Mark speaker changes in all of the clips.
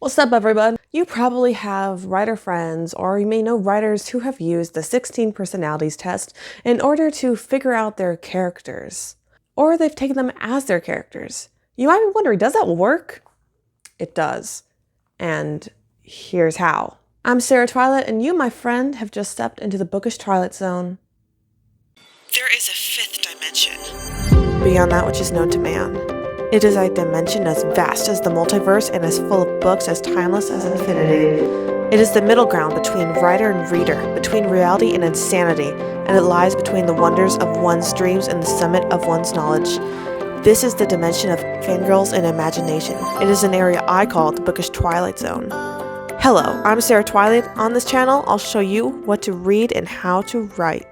Speaker 1: What's up, everyone? You probably have writer friends, or you may know writers who have used the 16 personalities test in order to figure out their characters. Or they've taken them as their characters. You might be wondering, does that work? It does. And here's how. I'm Sarah Twilight, and you, my friend, have just stepped into the bookish Twilight Zone. There is a fifth dimension, beyond that which is known to man. It is a dimension as vast as the multiverse and as full of books as timeless as infinity. It is the middle ground between writer and reader, between reality and insanity, and it lies between the wonders of one's dreams and the summit of one's knowledge. This is the dimension of fangirls and imagination. It is an area I call the bookish Twilight Zone. Hello, I'm Sarah Twilight. On this channel, I'll show you what to read and how to write.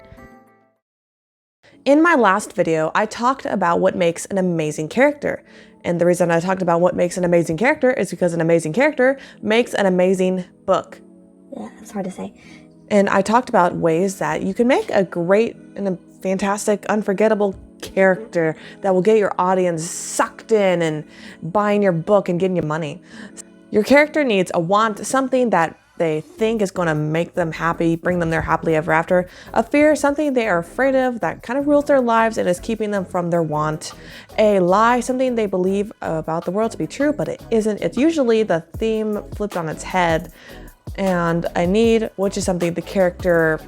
Speaker 1: In my last video, I talked about what makes an amazing character. And the reason I talked about what makes an amazing character is because an amazing character makes an amazing book.
Speaker 2: Yeah, that's hard to say.
Speaker 1: And I talked about ways that you can make a great and a fantastic, unforgettable character that will get your audience sucked in and buying your book and getting you money. Your character needs a want, something that they think is going to make them happy, bring them their happily ever after. A fear, something they are afraid of that kind of rules their lives and is keeping them from their want. A lie, something they believe about the world to be true, but it isn't. It's usually the theme flipped on its head. And a need, which is something the character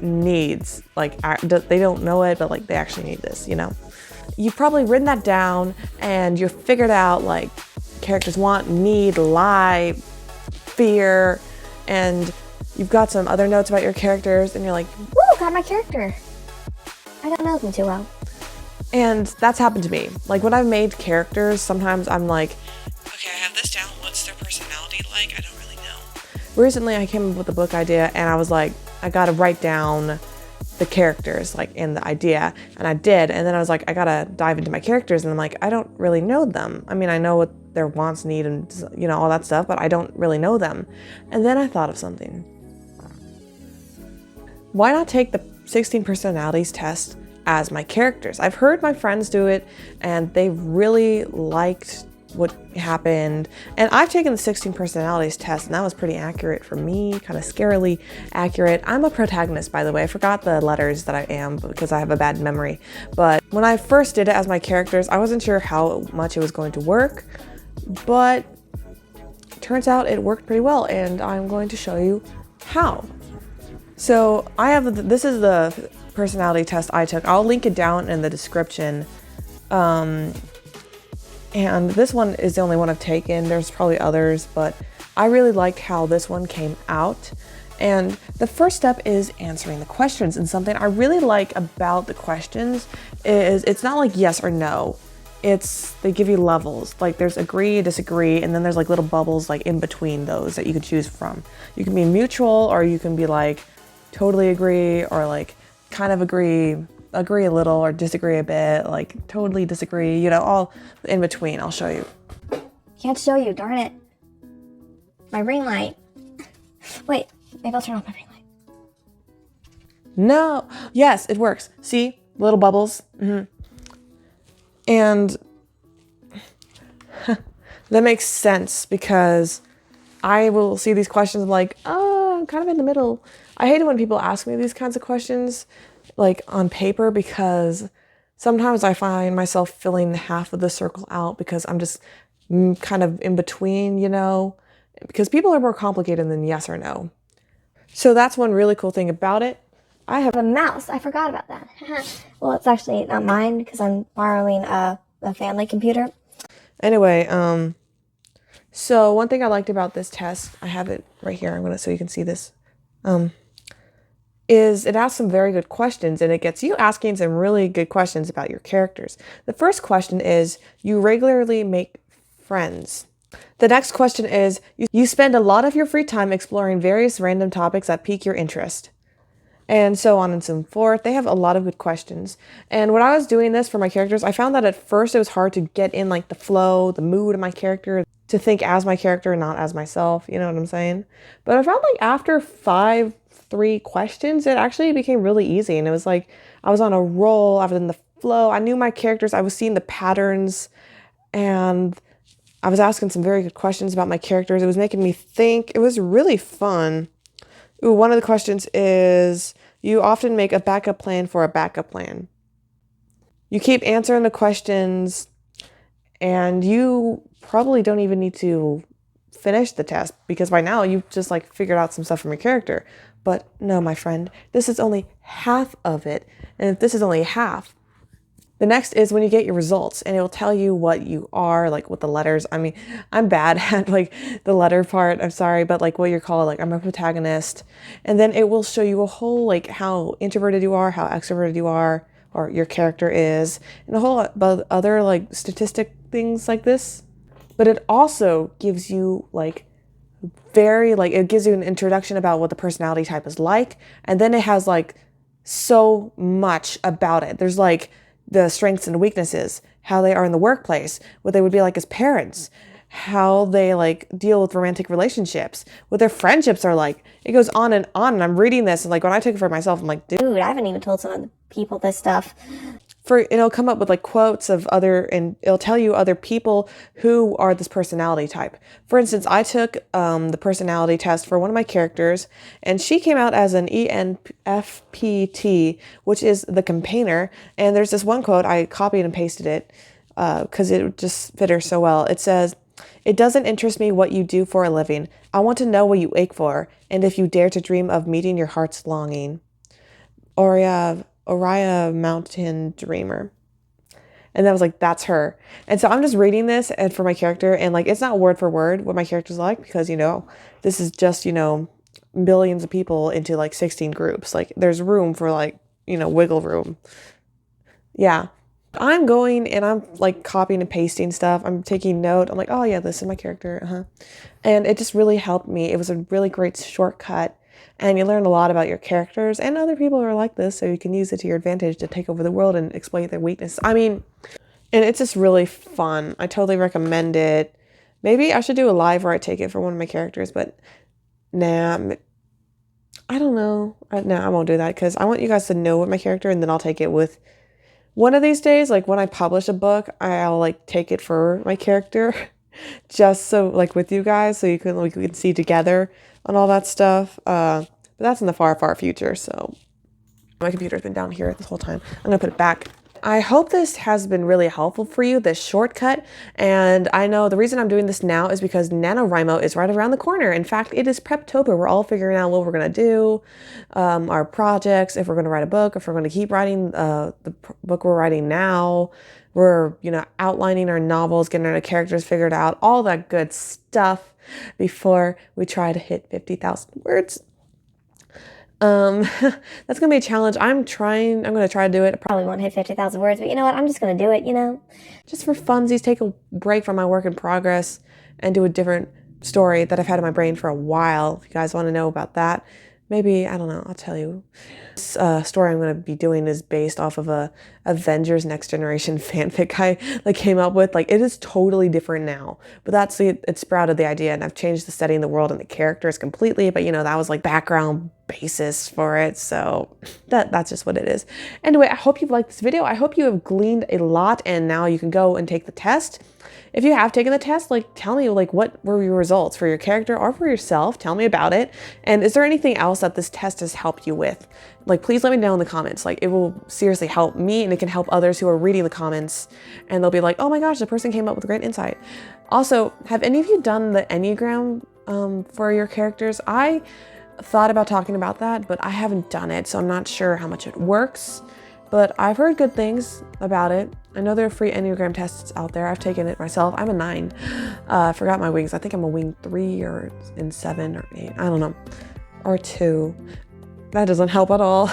Speaker 1: needs. Like, they don't know it, but like they actually need this, you know? You've probably written that down and you've figured out like characters want, need, lie, fear, and you've got some other notes about your characters and you're like,
Speaker 2: woo, got my character. I don't know them too well.
Speaker 1: And that's happened to me. Like when I've made characters, sometimes I'm like, okay, I have this down. What's their personality like? I don't really know. Recently I came up with a book idea and I was like, I gotta write down the characters like in the idea, and I did. And then I was like, I gotta dive into my characters, and I'm like, I don't really know them. I mean, I know what their wants, need, and you know, all that stuff, but I don't really know them. And then I thought of something. Why not take the 16 personalities test as my characters? I've heard my friends do it and they really liked what happened. And I've taken the 16 personalities test and that was pretty accurate for me, kind of scarily accurate. I'm a protagonist, by the way. I forgot the letters that I am because I have a bad memory. But when I first did it as my characters, I wasn't sure how much it was going to work, but turns out it worked pretty well, and I'm going to show you how. So this is the personality test I took. I'll link it down in the description. And this one is the only one I've taken. There's probably others, but I really liked how this one came out. And the first step is answering the questions. And something I really like about the questions is it's not like yes or no. They give you levels. Like there's agree, disagree, and then there's like little bubbles like in between those that you can choose from. You can be mutual, or you can be like totally agree, or like kind of agree a little, or disagree a bit, like totally disagree, you know, all in between. I'll show you.
Speaker 2: Can't show you, darn it. My ring light. Wait, maybe I'll turn off my ring light.
Speaker 1: No, yes, it works. See, little bubbles. And that makes sense because I will see these questions like, oh, I'm kind of in the middle. I hate it when people ask me these kinds of questions like on paper, because sometimes I find myself filling half of the circle out because I'm just kind of in between, you know, because people are more complicated than yes or no. So that's one really cool thing about it. I have
Speaker 2: a mouse. I forgot about that. Well, it's actually not mine because I'm borrowing a family computer.
Speaker 1: Anyway, so one thing I liked about this test, I have it right here, so you can see this, is it asks some very good questions, and it gets you asking some really good questions about your characters. The first question is, you regularly make friends. The next question is, you spend a lot of your free time exploring various random topics that pique your interest. And so on and so forth. They have a lot of good questions. And when I was doing this for my characters, I found that at first it was hard to get in like the flow, the mood of my character, to think as my character, not as myself. You know what I'm saying? But I found like after 3 questions, it actually became really easy. And it was like, I was on a roll, I was in the flow. I knew my characters. I was seeing the patterns, and I was asking some very good questions about my characters. It was making me think. It was really fun. Ooh, one of the questions is, you often make a backup plan for a backup plan. You keep answering the questions and you probably don't even need to finish the test because by now you've just like figured out some stuff from your character. But no, my friend, this is only half of it. And if this is only half, the next is when you get your results and it will tell you what you are, like with the letters. I mean, I'm bad at like the letter part, I'm sorry, but like what you're called, like I'm a protagonist. And then it will show you a whole, like how introverted you are, how extroverted you are, or your character is, and a whole lot of other like statistic things like this. But it also gives you like it gives you an introduction about what the personality type is like. And then it has like so much about it. There's like the strengths and weaknesses, how they are in the workplace, what they would be like as parents, how they like deal with romantic relationships, what their friendships are like. It goes on and on. And I'm reading this and like when I took it for myself, I'm like, dude,
Speaker 2: I haven't even told some of the people this stuff.
Speaker 1: It'll come up with like quotes of and it'll tell you other people who are this personality type. For instance, I took the personality test for one of my characters and she came out as an ENFPT, which is the campaigner. And there's this one quote, I copied and pasted it because it just fit her so well. It says, "It doesn't interest me what you do for a living. I want to know what you ache for and if you dare to dream of meeting your heart's longing." Oriya Mountain Dreamer. And that was like, that's her. And so I'm just reading this and for my character and like, it's not word for word what my character's like because, this is just, billions of people into like 16 groups. Like there's room for like, wiggle room. Yeah. I'm going and I'm like copying and pasting stuff. I'm taking note. I'm like, oh yeah, this is my character. And it just really helped me. It was a really great shortcut. And you learn a lot about your characters and other people who are like this, so you can use it to your advantage to take over the world and exploit their weakness. I mean, and it's just really fun. I totally recommend it. Maybe I should do a live where I take it for one of my characters, but nah, I don't know. I won't do that because I want you guys to know what my character, and then I'll take it with one of these days. Like when I publish a book, I'll like take it for my character, just so like with you guys, so we can see together on all that stuff. But that's in the far, far future. So my computer's been down here this whole time. I'm gonna put it back. I hope this has been really helpful for you, this shortcut. And I know the reason I'm doing this now is because NaNoWriMo is right around the corner. In fact, it is Preptober. We're all figuring out what we're gonna do, our projects, if we're gonna write a book, if we're gonna keep writing the book we're writing now. We're, outlining our novels, getting our characters figured out, all that good stuff before we try to hit 50,000 words. That's gonna be a challenge. I'm gonna try to do it.
Speaker 2: Probably won't hit 50,000 words, but you know what? I'm just gonna do it,
Speaker 1: Just for funsies, take a break from my work in progress and do a different story that I've had in my brain for a while. If you guys want to know about that, maybe, I don't know, I'll tell you. This story I'm going to be doing is based off of a Avengers Next Generation fanfic I came up with. Like, it is totally different now, but it sprouted the idea, and I've changed the setting, the world, and the characters completely. But that was like background basis for it, so that's just what it is. Anyway, I hope you've liked this video. I hope you have gleaned a lot, and now you can go and take the test. If you have taken the test, tell me what were your results for your character or for yourself. Tell me about it. And is there anything else that this test has helped you with? Please let me know in the comments. It will seriously help me, and it can help others who are reading the comments, and they'll be like, oh my gosh, the person came up with great insight. Also, have any of you done the Enneagram for your characters? I thought about talking about that, but I haven't done it, so I'm not sure how much it works. But I've heard good things about it. I know there are free Enneagram tests out there. I've taken it myself. I'm a 9. I forgot my wings. I think I'm a wing 3 or in 7 or 8. I don't know. Or 2. That doesn't help at all.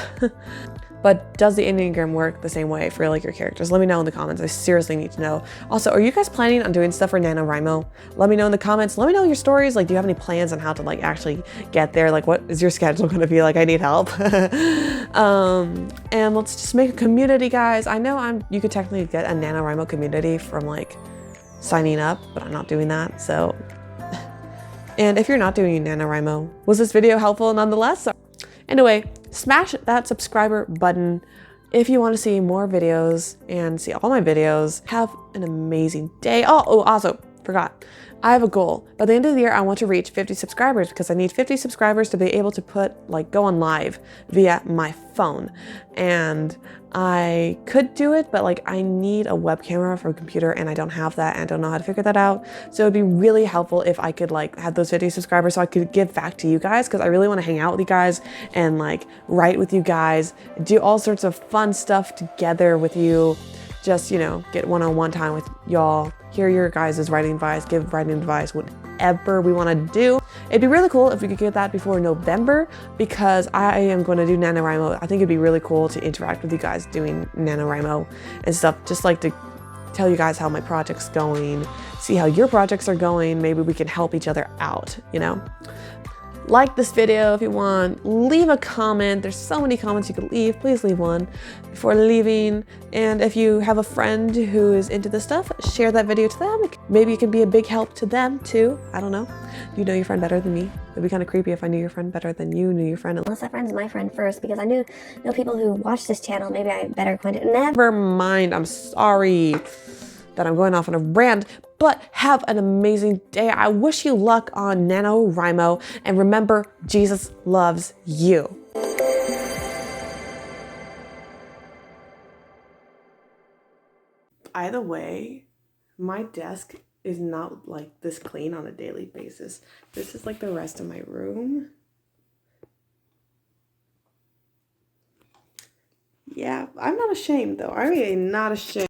Speaker 1: But does the Enneagram work the same way for your characters? Let me know in the comments. I seriously need to know. Also, are you guys planning on doing stuff for NaNoWriMo? Let me know in the comments. Let me know your stories. Do you have any plans on how to actually get there? What is your schedule going to be like? I need help. And let's just make a community, guys. I know you could technically get a NaNoWriMo community from signing up, but I'm not doing that. So, and if you're not doing NaNoWriMo, was this video helpful nonetheless? Anyway, smash that subscriber button if you want to see more videos and see all my videos. Have an amazing day. Oh, also, forgot. I have a goal. By the end of the year, I want to reach 50 subscribers because I need 50 subscribers to be able to go on live via my phone. And I could do it, but like I need a web camera for a computer and I don't have that and I don't know how to figure that out. So it'd be really helpful if I could like have those 50 subscribers so I could give back to you guys, because I really want to hang out with you guys and like write with you guys, do all sorts of fun stuff together with you. Just, you know, get one-on-one time with y'all, hear your guys' writing advice, give writing advice, whatever we want to do. It'd be really cool if we could get that before November, because I am going to do NaNoWriMo. I think it'd be really cool to interact with you guys doing NaNoWriMo and stuff, just like to tell you guys how my project's going, see how your projects are going. Maybe we can help each other out, you know? Like this video if you want, leave a comment. There's so many comments you can leave. Please leave one before leaving. And if you have a friend who is into this stuff, share that video to them. Maybe it can be a big help to them too. I don't know. You know your friend better than me. It'd be kind of creepy if I knew your friend better than you knew your friend.
Speaker 2: Unless that friend's my friend first, because I know people who watch this channel. Maybe I better acquaint it.
Speaker 1: Never mind. I'm sorry that I'm going off on a rant, but have an amazing day. I wish you luck on NaNoWriMo, and remember, Jesus loves you. Either way, my desk is not like this clean on a daily basis. This is like the rest of my room. Yeah, I'm not ashamed though. I am not ashamed.